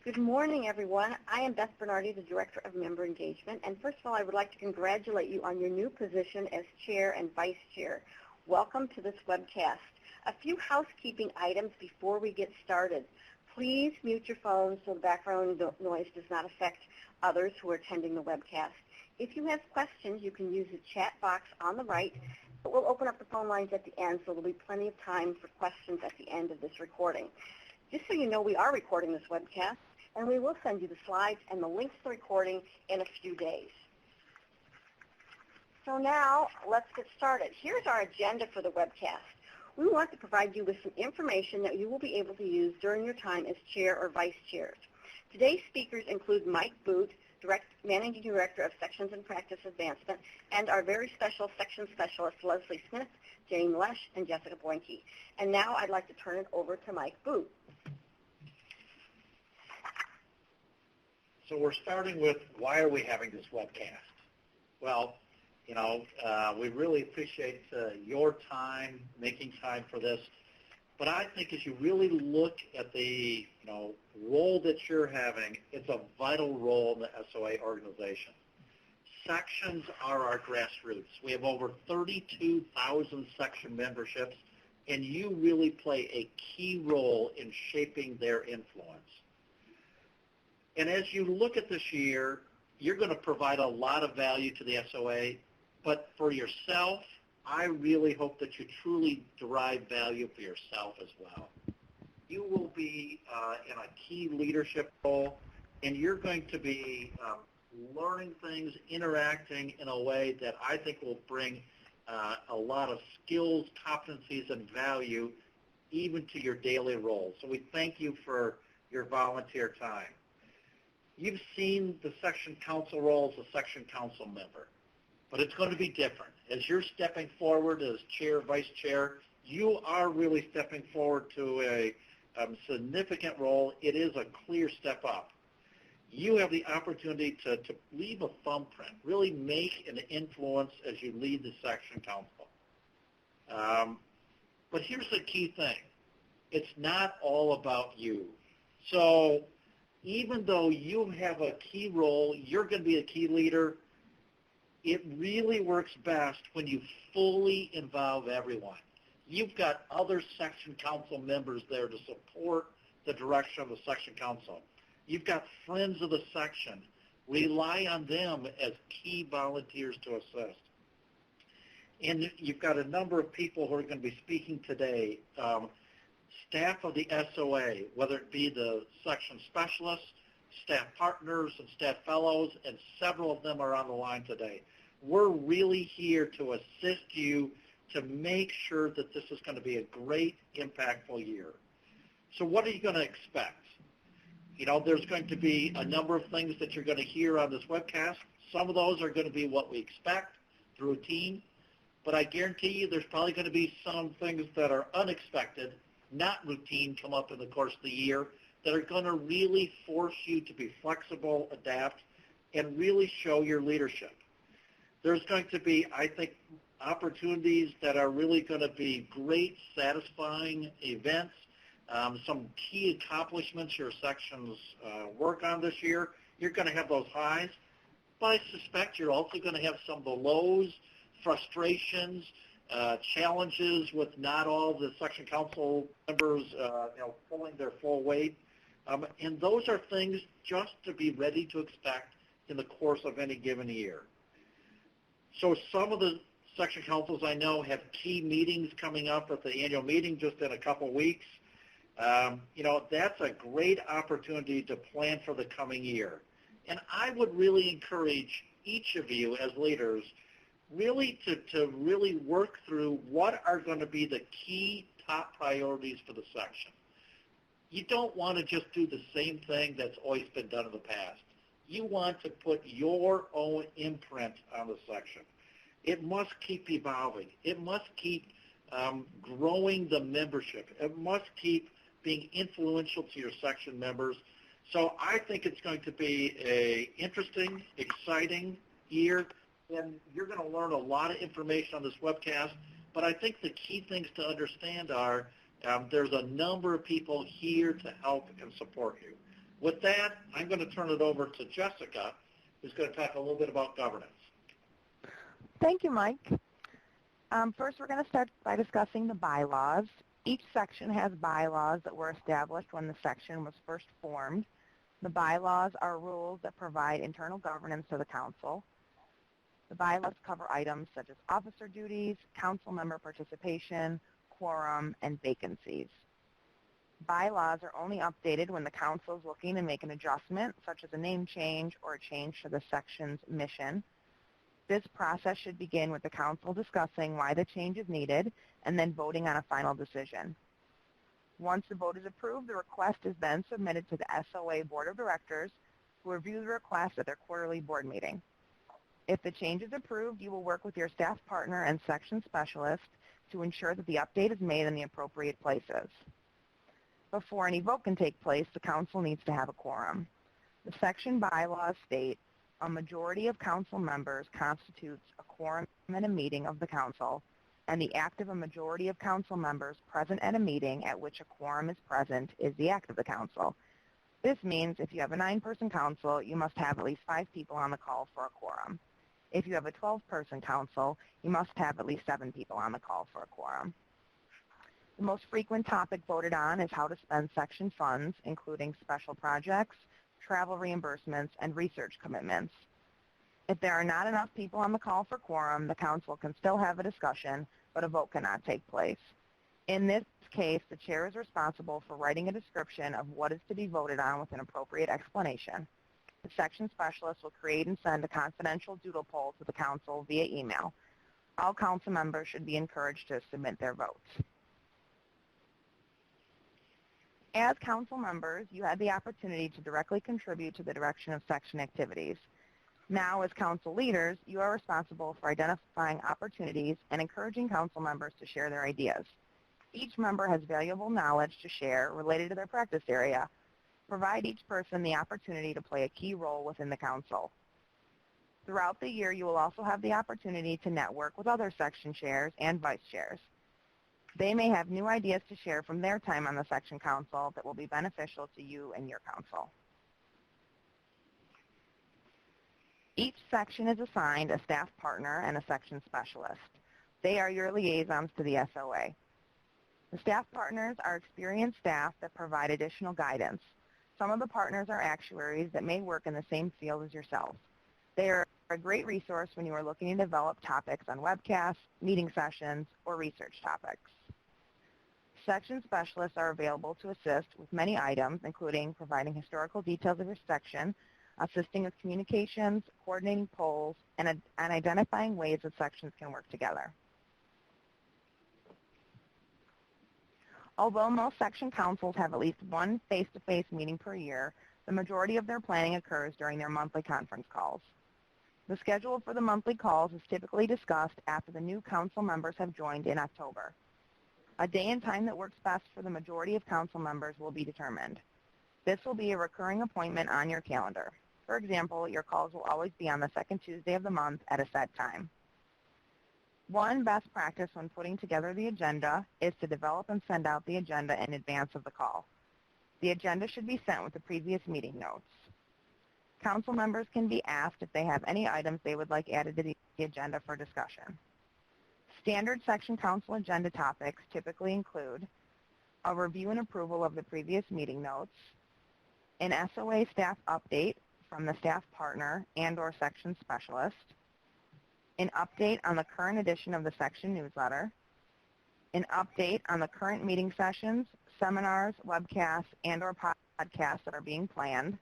Good morning, everyone. I am Beth Bernardi, the Director of Member Engagement. And first of all, I would like to congratulate you on your new position as Chair and Vice Chair. Welcome to this webcast. A few housekeeping items before we get started. Please mute your phones so the background noise does not affect others who are attending the webcast. If you have questions, you can use the chat box on the right, but we'll open up the phone lines at the end, so there'll be plenty of time for questions at the end of this recording. Just so you know, we are recording this webcast, and we will send you the slides and the links to the recording in a few days. So now, let's get started. Here's our agenda for the webcast. We want to provide you with some information that you will be able to use during your time as chair or vice chairs. Today's speakers include Mike Boot, Managing Director of Sections and Practice Advancement, and our very special section specialist, Leslie Smith, Jane Lesh, and Jessica Boinke. And now I'd like to turn it over to Mike Boot. So we're starting with, why are we having this webcast? Well, we really appreciate your time, making time for this. But I think as you really look at the role that you're having, it's a vital role in the SOA organization. Sections are our grassroots. We have over 32,000 section memberships, and you really play a key role in shaping their influence. And as you look at this year, you're going to provide a lot of value to the SOA, but for yourself, I really hope that you truly derive value for yourself as well. You will be in a key leadership role, and you're going to be learning things, interacting in a way that I think will bring a lot of skills, competencies, and value even to your daily role. So we thank you for your volunteer time. You've seen the section council role as a section council member, but it's going to be different. As you're stepping forward as chair, vice chair, you are really stepping forward to a significant role. It is a clear step up. You have the opportunity to leave a thumbprint, really make an influence as you lead the section council. But here's the key thing. It's not all about you. So even though you have a key role, you're going to be a key leader, it really works best when you fully involve everyone. You've got other section council members there to support the direction of the section council. You've got friends of the section. Rely on them as key volunteers to assist. And you've got a number of people who are going to be speaking today. Staff of the SOA, whether it be the section specialists, staff partners, and staff fellows, and several of them are on the line today. We're really here to assist you to make sure that this is going to be a great, impactful year. So what are you going to expect? There's going to be a number of things that you're going to hear on this webcast. Some of those are going to be what we expect, routine, but I guarantee you there's probably going to be some things that are unexpected, not routine, come up in the course of the year that are going to really force you to be flexible, adapt, and really show your leadership. There's going to be, I think, opportunities that are really going to be great, satisfying events, some key accomplishments your sections work on this year. You're going to have those highs, but I suspect you're also going to have some of the lows, frustrations, challenges with not all the section council members pulling their full weight. And those are things just to be ready to expect in the course of any given year. So some of the section councils I know have key meetings coming up at the annual meeting just in a couple weeks. That's a great opportunity to plan for the coming year. And I would really encourage each of you as leaders really to really work through what are going to be the key top priorities for the section. You don't want to just do the same thing that's always been done in the past. You want to put your own imprint on the section. It must keep evolving. It must keep growing the membership. It must keep being influential to your section members. So I think it's going to be an interesting, exciting year, and you're going to learn a lot of information on this webcast. But I think the key things to understand are there's a number of people here to help and support you. With that, I'm going to turn it over to Jessica, who's going to talk a little bit about governance. Thank you, Mike. First, we're going to start by discussing the bylaws. Each section has bylaws that were established when the section was first formed. The bylaws are rules that provide internal governance to the council. The bylaws cover items such as officer duties, council member participation, quorum, and vacancies. Bylaws are only updated when the council is looking to make an adjustment, such as a name change or a change to the section's mission. This process should begin with the council discussing why the change is needed and then voting on a final decision. Once the vote is approved, the request is then submitted to the SOA Board of Directors, who review the request at their quarterly board meeting. If the change is approved, you will work with your staff partner and section specialist to ensure that the update is made in the appropriate places. Before any vote can take place, the council needs to have a quorum. The section bylaws state a majority of council members constitutes a quorum at a meeting of the council, and the act of a majority of council members present at a meeting at which a quorum is present is the act of the council. This means if you have a 9-person council, you must have at least 5 people on the call for a quorum. If you have a 12-person council, you must have at least 7 people on the call for a quorum. The most frequent topic voted on is how to spend section funds, including special projects, travel reimbursements, and research commitments. If there are not enough people on the call for quorum, the council can still have a discussion, but a vote cannot take place. In this case, the chair is responsible for writing a description of what is to be voted on with an appropriate explanation. The section specialist will create and send a confidential doodle poll to the council via email. All council members should be encouraged to submit their votes. As council members, you had the opportunity to directly contribute to the direction of section activities. Now, as council leaders, you are responsible for identifying opportunities and encouraging council members to share their ideas. Each member has valuable knowledge to share related to their practice area. Provide each person the opportunity to play a key role within the council. Throughout the year, you will also have the opportunity to network with other section chairs and vice chairs. They may have new ideas to share from their time on the section council that will be beneficial to you and your council. Each section is assigned a staff partner and a section specialist. They are your liaisons to the SOA. The staff partners are experienced staff that provide additional guidance. Some of the partners are actuaries that may work in the same field as yourself. They are a great resource when you are looking to develop topics on webcasts, meeting sessions, or research topics. Section specialists are available to assist with many items, including providing historical details of your section, assisting with communications, coordinating polls, and identifying ways that sections can work together. Although most section councils have at least one face-to-face meeting per year, the majority of their planning occurs during their monthly conference calls. The schedule for the monthly calls is typically discussed after the new council members have joined in October. A day and time that works best for the majority of council members will be determined. This will be a recurring appointment on your calendar. For example, your calls will always be on the second Tuesday of the month at a set time. One best practice when putting together the agenda is to develop and send out the agenda in advance of the call. The agenda should be sent with the previous meeting notes. Council members can be asked if they have any items they would like added to the agenda for discussion. Standard section council agenda topics typically include a review and approval of the previous meeting notes, an SOA staff update from the staff partner and/or section specialist, an update on the current edition of the section newsletter, an update on the current meeting sessions, seminars, webcasts, and/or podcasts that are being planned,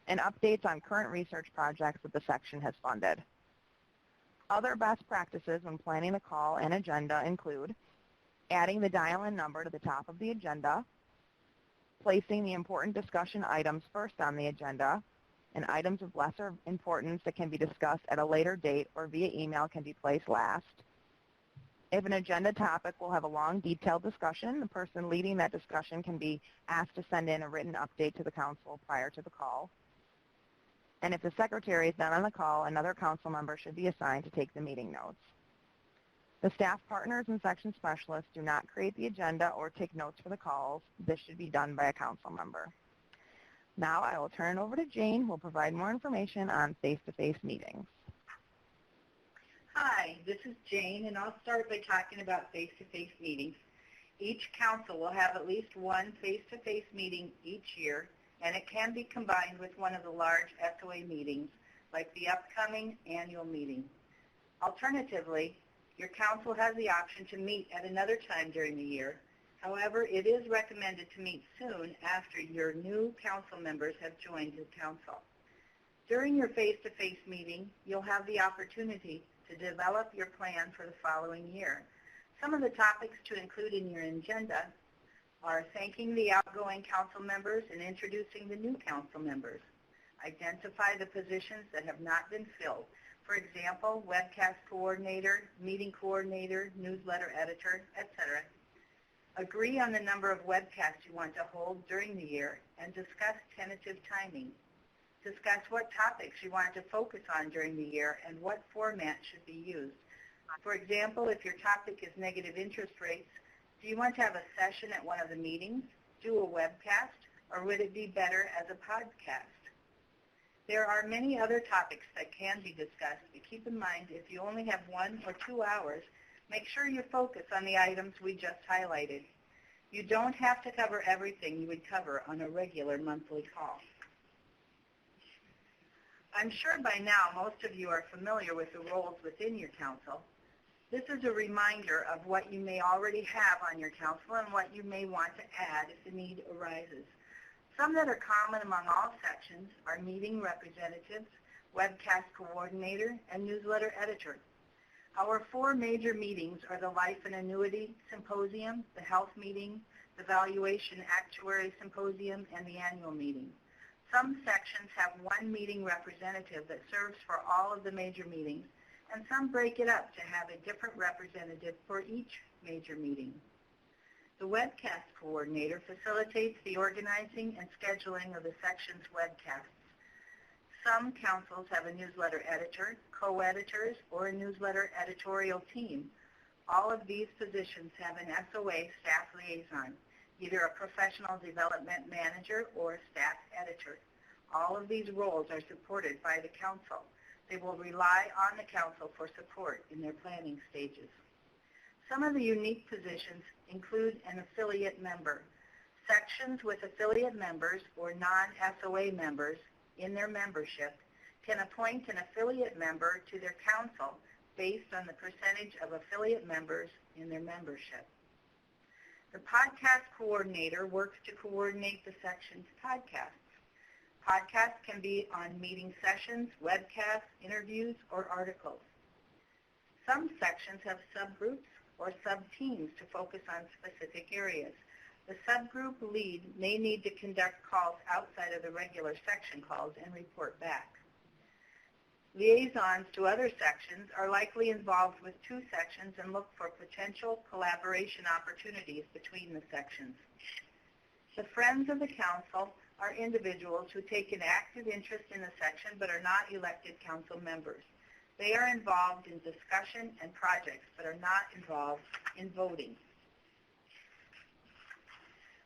and updates on current research projects that the section has funded. Other best practices when planning the call and agenda include adding the dial-in number to the top of the agenda, placing the important discussion items first on the agenda, and items of lesser importance that can be discussed at a later date or via email can be placed last. If an agenda topic will have a long, detailed discussion, the person leading that discussion can be asked to send in a written update to the council prior to the call. And if the secretary is not on the call, another council member should be assigned to take the meeting notes. The staff partners and section specialists do not create the agenda or take notes for the calls. This should be done by a council member. Now I will turn it over to Jane, who will provide more information on face-to-face meetings. Hi, this is Jane, and I'll start by talking about face-to-face meetings. Each council will have at least one face-to-face meeting each year, and it can be combined with one of the large SOA meetings, like the upcoming annual meeting. Alternatively, your council has the option to meet at another time during the year. However, it is recommended to meet soon after your new council members have joined the council. During your face-to-face meeting, you'll have the opportunity to develop your plan for the following year. Some of the topics to include in your agenda are thanking the outgoing council members and introducing the new council members. Identify the positions that have not been filled. For example, webcast coordinator, meeting coordinator, newsletter editor, etc. Agree on the number of webcasts you want to hold during the year and discuss tentative timing. Discuss what topics you want to focus on during the year and what format should be used. For example, if your topic is negative interest rates, do you want to have a session at one of the meetings, do a webcast, or would it be better as a podcast? There are many other topics that can be discussed, but keep in mind if you only have 1 or 2 hours, make sure you focus on the items we just highlighted. You don't have to cover everything you would cover on a regular monthly call. I'm sure by now most of you are familiar with the roles within your council. This is a reminder of what you may already have on your council and what you may want to add if the need arises. Some that are common among all sections are meeting representatives, webcast coordinator, and newsletter editor. Our 4 major meetings are the Life and Annuity Symposium, the Health Meeting, the Valuation Actuary Symposium, and the Annual Meeting. Some sections have 1 meeting representative that serves for all of the major meetings, and some break it up to have a different representative for each major meeting. The webcast coordinator facilitates the organizing and scheduling of the section's webcasts. Some councils have a newsletter editor, co-editors, or a newsletter editorial team. All of these positions have an SOA staff liaison, either a professional development manager or a staff editor. All of these roles are supported by the council. They will rely on the council for support in their planning stages. Some of the unique positions include an affiliate member. Sections with affiliate members or non-SOA members in their membership can appoint an affiliate member to their council based on the percentage of affiliate members in their membership. The podcast coordinator works to coordinate the section's podcasts. Podcasts can be on meeting sessions, webcasts, interviews, or articles. Some sections have subgroups or sub-teams to focus on specific areas. The subgroup lead may need to conduct calls outside of the regular section calls and report back. Liaisons to other sections are likely involved with 2 sections and look for potential collaboration opportunities between the sections. The Friends of the Council are individuals who take an active interest in the section but are not elected council members. They are involved in discussion and projects but are not involved in voting.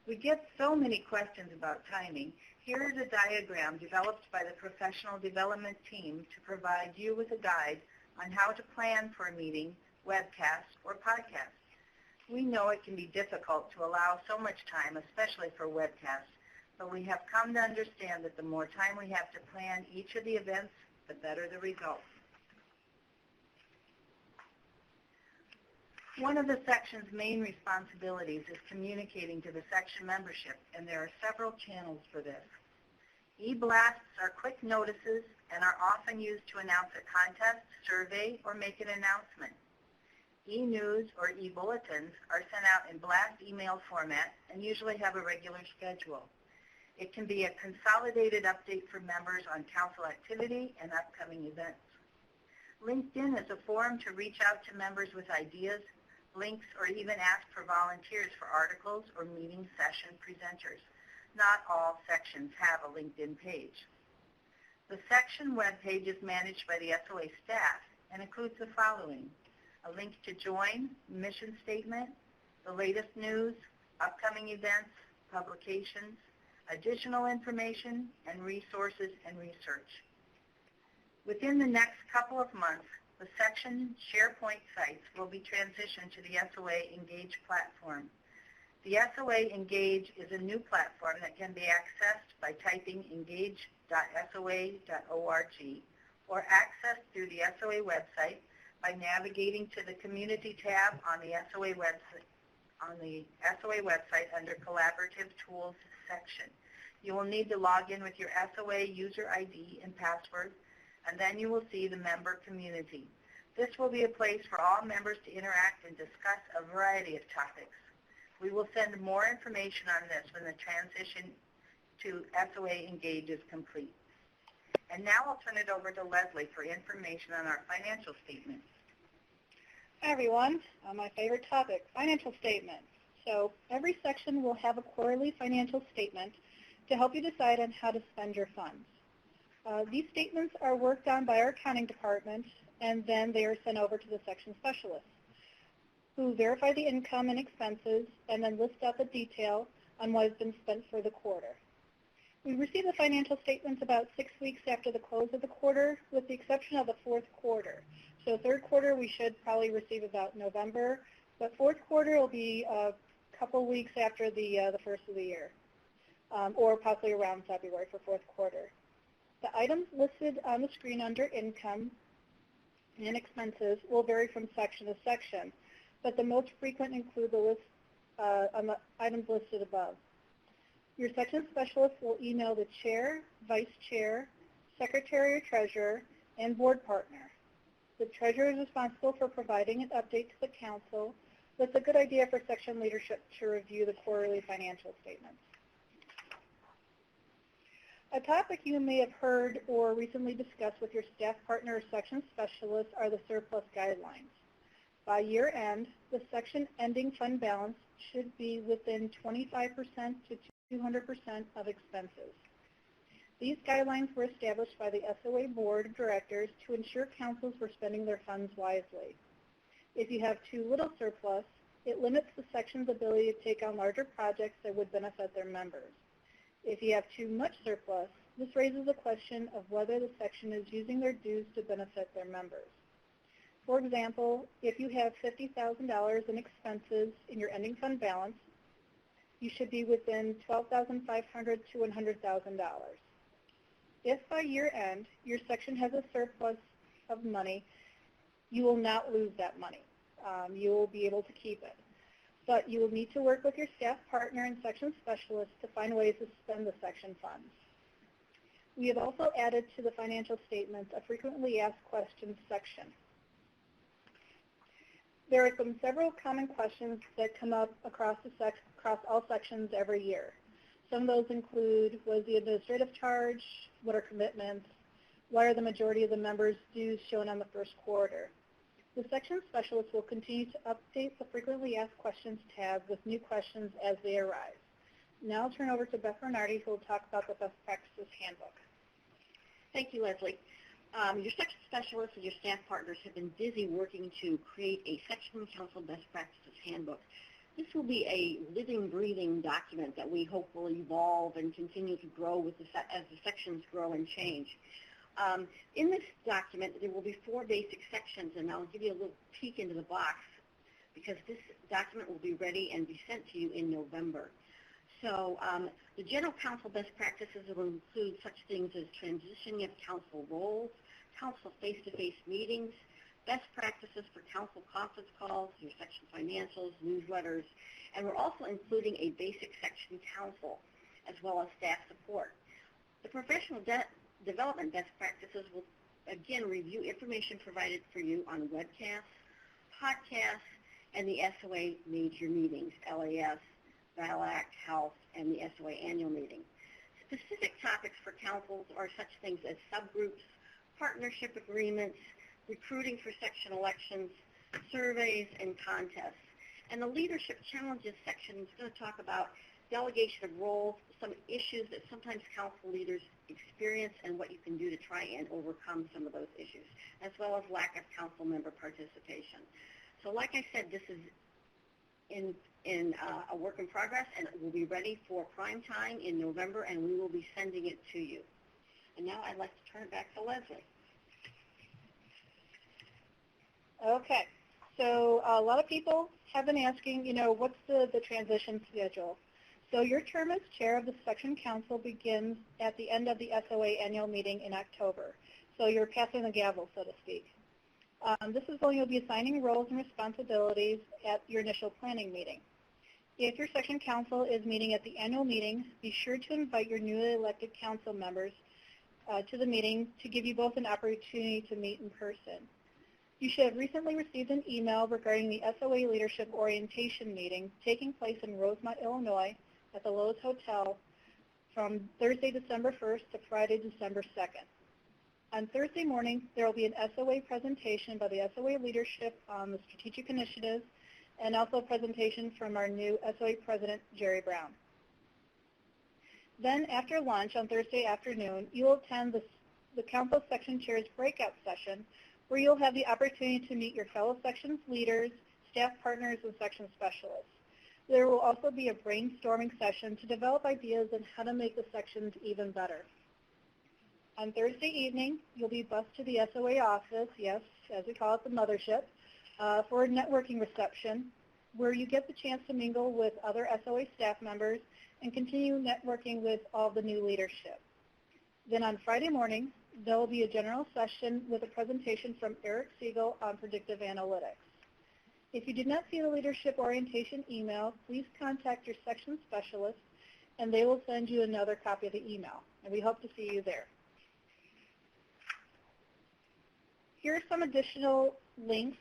We get so many questions about timing. Here is a diagram developed by the professional development team to provide you with a guide on how to plan for a meeting, webcast, or podcast. We know it can be difficult to allow so much time, especially for webcasts, but we have come to understand that the more time we have to plan each of the events, the better the results. One of the section's main responsibilities is communicating to the section membership, and there are several channels for this. E-blasts are quick notices and are often used to announce a contest, survey, or make an announcement. E-news or e-bulletins are sent out in blast email format and usually have a regular schedule. It can be a consolidated update for members on council activity and upcoming events. LinkedIn is a forum to reach out to members with ideas, links, or even ask for volunteers for articles or meeting session presenters. Not all sections have a LinkedIn page. The section webpage is managed by the SOA staff and includes the following: a link to join, mission statement, the latest news, upcoming events, publications, additional information, and resources and research. Within the next couple of months, the section SharePoint sites will be transitioned to the SOA Engage platform. The SOA Engage is a new platform that can be accessed by typing engage.soa.org or accessed through the SOA website by navigating to the Community tab on the SOA website under Collaborative Tools section. You will need to log in with your SOA user ID and password, and then you will see the member community. This will be a place for all members to interact and discuss a variety of topics. We will send more information on this when the transition to SOA Engage is complete. And now I'll turn it over to Leslie for information on our financial statements. Hi everyone, my favorite topic, financial statements. So every section will have a quarterly financial statement to help you decide on how to spend your funds. These statements are worked on by our accounting department, and then they are sent over to the section specialists, who verify the income and expenses and then list out the detail on what has been spent for the quarter. We receive the financial statements about 6 weeks after the close of the quarter, with the exception of the fourth quarter. So third quarter we should probably receive about November, but fourth quarter will be a couple weeks after the first of the year, or possibly around February for fourth quarter. The items listed on the screen under income and expenses will vary from section to section, but the most frequent include the list on the items listed above. Your section specialist will email the chair, vice chair, secretary or treasurer, and board partner. The treasurer is responsible for providing an update to the council. That's a good idea for section leadership to review the quarterly financial statements. A topic you may have heard or recently discussed with your staff partner or section specialist are the surplus guidelines. By year end, the section ending fund balance should be within 25% to 200% of expenses. These guidelines were established by the SOA Board of Directors to ensure councils were spending their funds wisely. If you have too little surplus, it limits the section's ability to take on larger projects that would benefit their members. If you have too much surplus, this raises the question of whether the section is using their dues to benefit their members. For example, if you have $50,000 in expenses in your ending fund balance, you should be within $12,500 to $100,000. If by year end your section has a surplus of money, you will not lose that money. You will be able to keep it. But you will need to work with your staff partner and section specialist to find ways to spend the section funds. We have also added to the financial statements a frequently asked questions section. There are several common questions that come up across all sections every year. Some of those include, was the administrative charge? What are commitments? Why are the majority of the members' dues shown on the first quarter? The section specialist will continue to update the frequently asked questions tab with new questions as they arise. Now I'll turn over to Beth Bernardi, who will talk about the Best Practices Handbook. Thank you, Leslie. Your section specialists and your staff partners have been busy working to create a Section Council Best Practices Handbook. This will be a living, breathing document that we hope will evolve and continue to grow as the sections grow and change. In this document, there will be 4 basic sections, and I'll give you a little peek into the box because this document will be ready and be sent to you in November. So the general council best practices will include such things as transitioning of council roles, council face-to-face meetings, best practices for council conference calls, your section financials, newsletters, and we're also including a basic section council as well as staff support. The professional development best practices will again review information provided for you on webcasts, podcasts, and the SOA major meetings, LAS, Bylaws, Health, and the SOA annual meeting. Specific topics for councils are such things as subgroups, partnership agreements, recruiting for section elections, surveys, and contests. And the leadership challenges section is going to talk about delegation of roles, some issues that sometimes council leaders experience, and what you can do to try and overcome some of those issues, as well as lack of council member participation. So like I said, this is in a work in progress, and it will be ready for prime time in November, and we will be sending it to you. And now I'd like to turn it back to Leslie. Okay, so a lot of people have been asking, what's the transition schedule? So your term as chair of the section council begins at the end of the SOA annual meeting in October. So you're passing the gavel, so to speak. This is when you'll be assigning roles and responsibilities at your initial planning meeting. If your section council is meeting at the annual meeting, be sure to invite your newly elected council members to the meeting to give you both an opportunity to meet in person. You should have recently received an email regarding the SOA Leadership Orientation Meeting taking place in Rosemont, Illinois at the Lowe's Hotel from Thursday, December 1st to Friday, December 2nd. On Thursday morning, there will be an SOA presentation by the SOA leadership on the strategic initiatives and also a presentation from our new SOA president, Jerry Brown. Then after lunch on Thursday afternoon, you will attend the council section chair's breakout session where you'll have the opportunity to meet your fellow sections leaders, staff partners, and section specialists. There will also be a brainstorming session to develop ideas on how to make the sections even better. On Thursday evening, you'll be bused to the SOA office, yes, as we call it, the mothership, for a networking reception where you get the chance to mingle with other SOA staff members and continue networking with all the new leadership. Then on Friday morning, there will be a general session with a presentation from Eric Siegel on predictive analytics. If you did not see the leadership orientation email, please contact your section specialist and they will send you another copy of the email. And we hope to see you there. Here are some additional links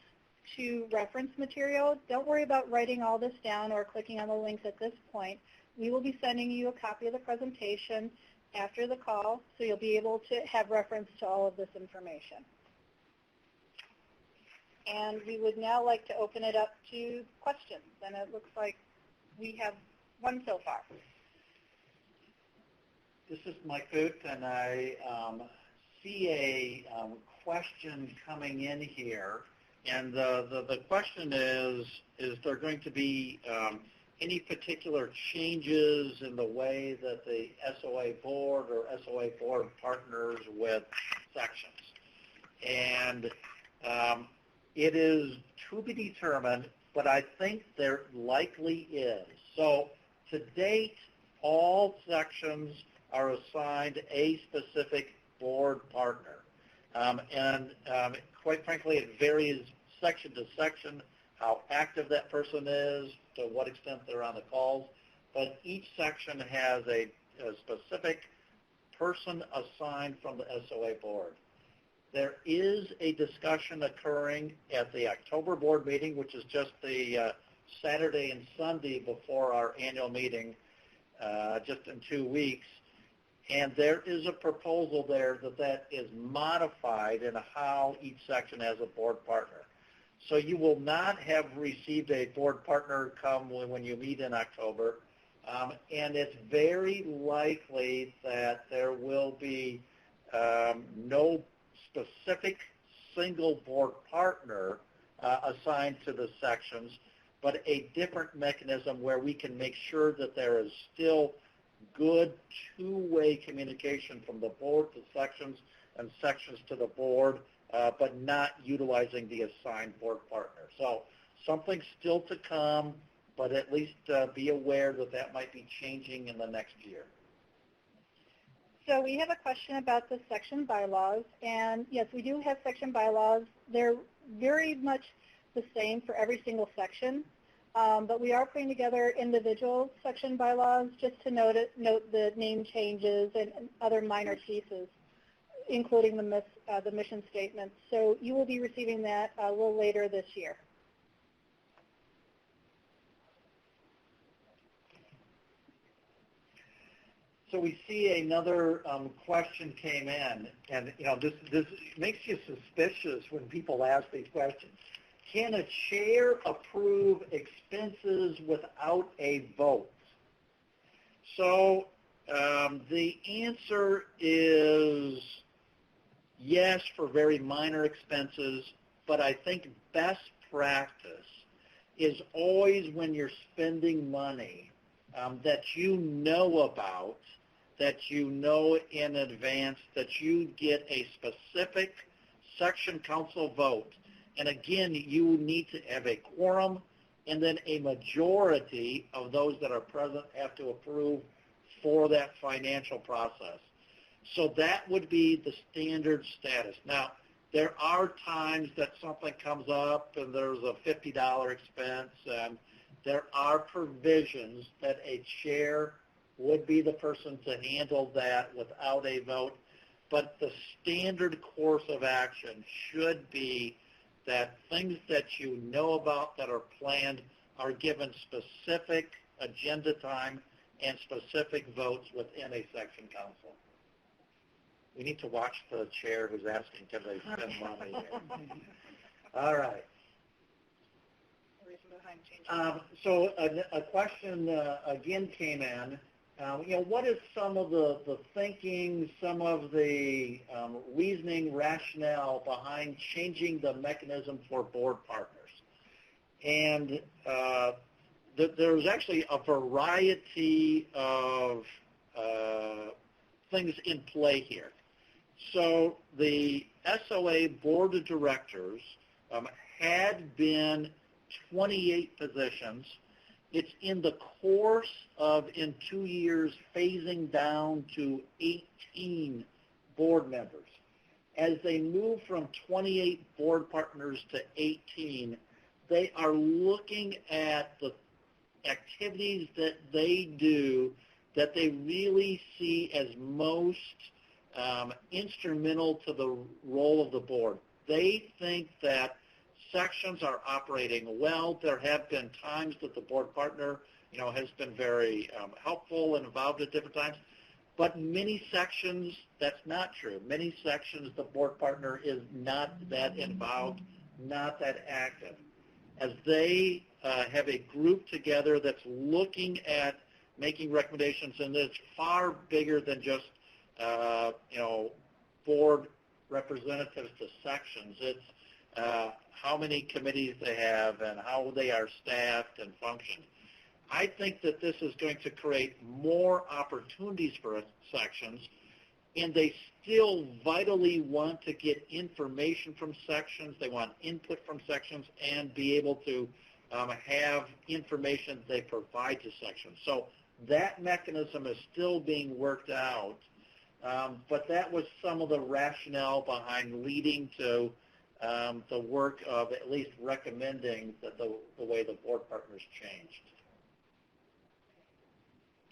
to reference material. Don't worry about writing all this down or clicking on the links at this point. We will be sending you a copy of the presentation after the call, so you'll be able to have reference to all of this information. And we would now like to open it up to questions, and it looks like we have one so far. This is Mike Boot, and I see a question coming in here, and the question is there going to be any particular changes in the way that the SOA board or SOA board partners with sections? And it is to be determined, but I think there likely is. So to date, all sections are assigned a specific board partner. Quite frankly, it varies section to section how active that person is, to what extent they're on the calls. But each section has a specific person assigned from the SOA board. There is a discussion occurring at the October board meeting, which is just the Saturday and Sunday before our annual meeting, just in 2 weeks. And there is a proposal there that is modified in how each section has a board partner. So you will not have received a board partner come when you meet in October. And it's very likely that there will be no specific single board partner assigned to the sections, but a different mechanism where we can make sure that there is still good two-way communication from the board to sections and sections to the board, but not utilizing the assigned board partner. So something still to come, but at least be aware that that might be changing in the next year. So we have a question about the section bylaws, and yes, we do have section bylaws. They're very much the same for every single section, but we are putting together individual section bylaws just to note the name changes and other minor pieces, including the mission statement. So you will be receiving that a little later this year. So we see another question came in, and this makes you suspicious when people ask these questions. Can a chair approve expenses without a vote? So the answer is yes for very minor expenses, but I think best practice is always when you're spending money that you know about, that you know in advance, that you get a specific section council vote. And again, you need to have a quorum, and then a majority of those that are present have to approve for that financial process. So that would be the standard status. Now, there are times that something comes up and there's a $50 expense, and there are provisions that a chair would be the person to handle that without a vote. But the standard course of action should be that things that you know about that are planned are given specific agenda time and specific votes within a section council. We need to watch the chair who's asking, can they spend money here? All right. So a question again came in. What is some of the thinking, some of the reasoning, rationale behind changing the mechanism for board partners? And there's actually a variety of things in play here. So the SOA Board of Directors had been 28 positions. It's in the course of, in 2 years, phasing down to 18 board members. As they move from 28 board partners to 18, they are looking at the activities that they do that they really see as most instrumental to the role of the board. They think that sections are operating well. There have been times that the board partner, has been very helpful and involved at different times. But many sections, that's not true. Many sections, the board partner is not that involved, not that active. As they have a group together that's looking at making recommendations, and it's far bigger than just, board representatives to sections. It's how many committees they have and how they are staffed and function. I think that this is going to create more opportunities for sections, and they still vitally want to get information from sections. They want input from sections and be able to have information they provide to sections. So that mechanism is still being worked out, but that was some of the rationale behind leading to the work of at least recommending that the way the board partners changed.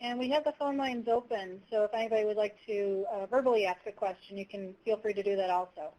And we have the phone lines open, so if anybody would like to verbally ask a question, you can feel free to do that also.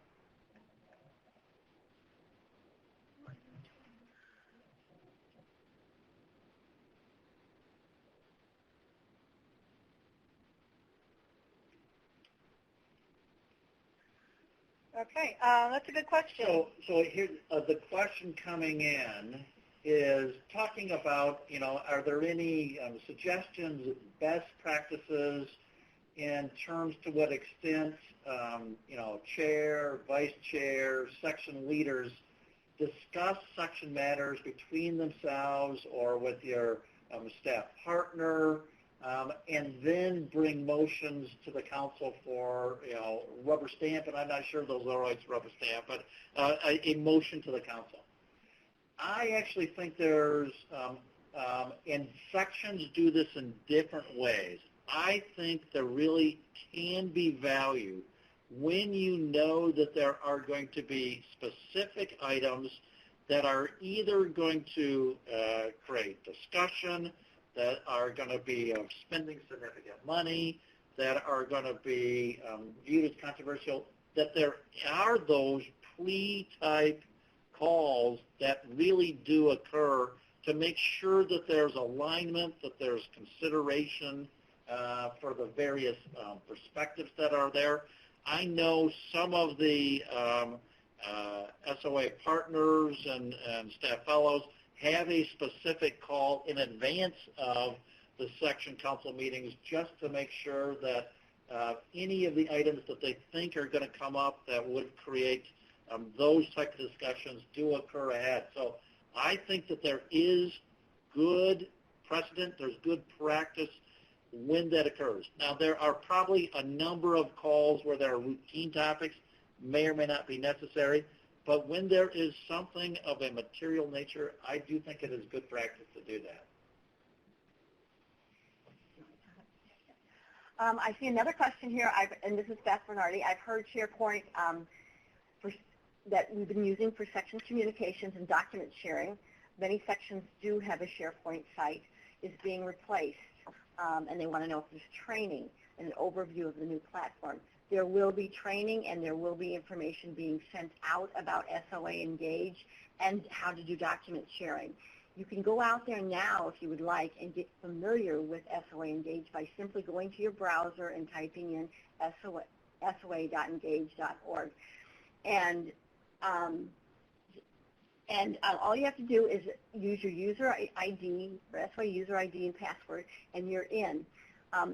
Okay, that's a good question. So here, the question coming in is talking about, are there any suggestions, best practices in terms to what extent, chair, vice chair, section leaders discuss section matters between themselves or with your staff partner, and then bring motions to the council for, rubber stamp, and I'm not sure those are always rubber stamp, but a motion to the council. I actually think there's, and sections do this in different ways. I think there really can be value when you know that there are going to be specific items that are either going to create discussion, that are going to be spending significant money, that are going to be viewed as controversial, that there are those pre-type calls that really do occur to make sure that there's alignment, that there's consideration for the various perspectives that are there. I know some of the SOA partners and staff fellows have a specific call in advance of the section council meetings just to make sure that any of the items that they think are going to come up that would create those type of discussions do occur ahead. So I I think that there is good precedent, there's good practice when that occurs. Now, there are probably a number of calls where there are routine topics, may or may not be necessary, but when there is something of a material nature, I do think it is good practice to do that. I see another question here, and this is Beth Bernardi. I've heard SharePoint that we've been using for section communications and document sharing. Many sections do have a SharePoint site, is being replaced, and they want to know if there's training and an overview of the new platform. There will be training, and there will be information being sent out about SOA Engage and how to do document sharing. You can go out there now, if you would like, and get familiar with SOA Engage by simply going to your browser and typing in soa.engage.org. And all you have to do is use your user ID, or SOA user ID and password, and you're in.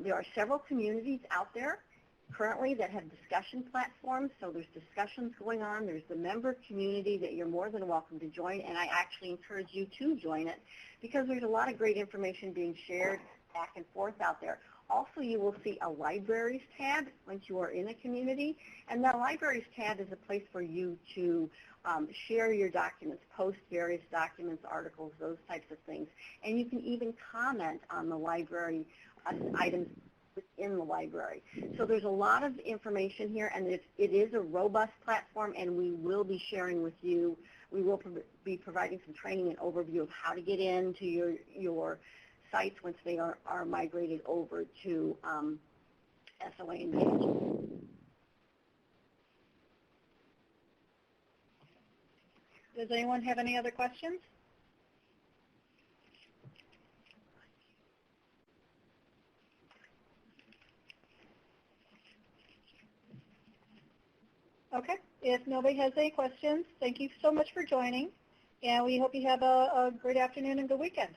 There are several communities out there currently that have discussion platforms, so there's discussions going on. There's the member community that you're more than welcome to join, and I actually encourage you to join it because there's a lot of great information being shared back and forth out there. Also, you will see a libraries tab once you are in a community, and that libraries tab is a place for you to share your documents, post various documents, articles, those types of things. And you can even comment on the library items within the library. So there's a lot of information here, and it is a robust platform, and we will be sharing with you. We will be providing some training and overview of how to get into your sites once they are migrated over to SOA Engage. Does anyone have any other questions? Okay, if nobody has any questions, thank you so much for joining, and we hope you have a great afternoon and good weekend.